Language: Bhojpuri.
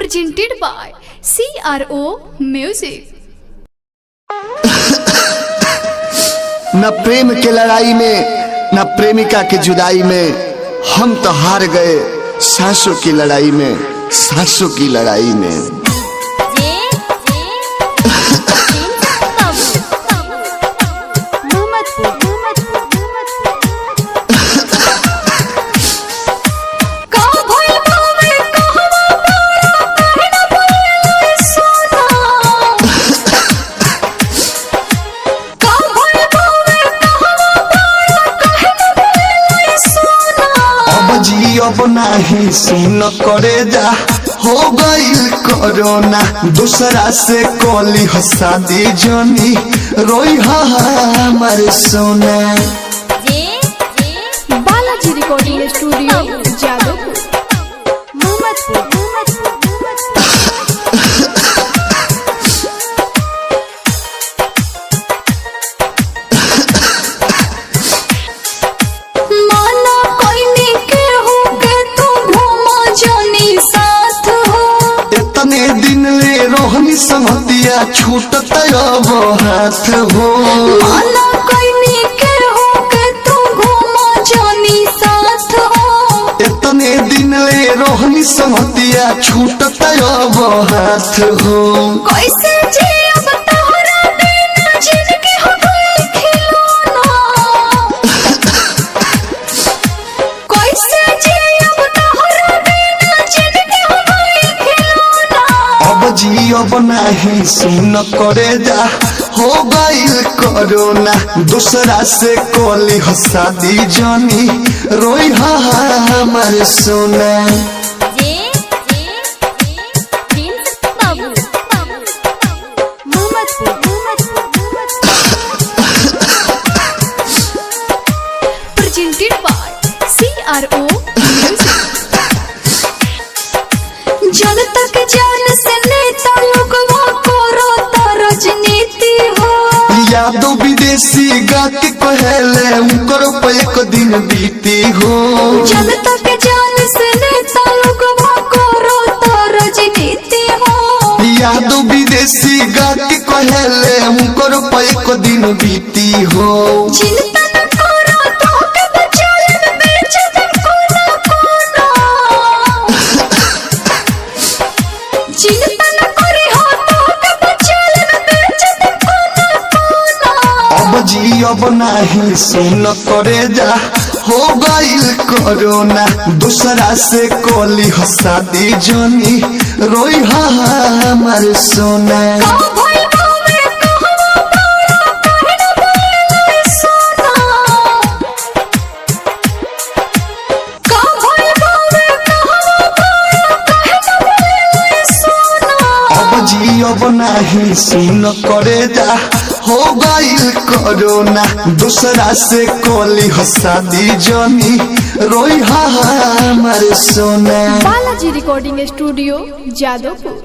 presented by CRO Music। न प्रेम के लड़ाई में न प्रेमिका के जुदाई में हम तो हार गए सांसों की लड़ाई में, सांसों की लड़ाई में। अब नहीं सुन करे जा हो गईल कोरोना, दूसरा से कोली हसादी जनी रोई हमारे सोना। Balaji recording studio Jadavpur. संगतिया छूटत अब हाथ हो, इतने दिन ले रोहनी संगतिया छूटत अब हाथ हो। कैसे जियब तोहरा बिना जिंदगी हो गई खिलौना, कैसे जियब तोहरा बिना जिंदगी हो गई खिलौना। अब जियब नहीं सुन करे जा हो गईल कोरोना, दूसरा से कोली हसादी जनी रोई हमारे सोना। Presented by CRO Music। जनता के जान से नेता लोग राजनीति हो, यादव विदेशी गा के कहले उनको पे एक दिन बीती हो। जनता के जान से नेता लोग राजनीति हो, यादव विदेशी गा के कहले उनको पे एक दिन बीती हो। चिंता न करो तो के बचाले में बेच दम कोना कोना, चिंता न करी हो तो के बचाले में बेच दम कोना कोना। अब जियब नहीं सुन करे जा हो गईल कोरोना, दूसरा से कोली हसादी जनी रोई हमारे सोना। अब नहीं सुन करे जा हो गईल कोरोना, दूसरा से कोली हसादी जनी रोई हमारे सोना। Balaji recording studio Jadavpur.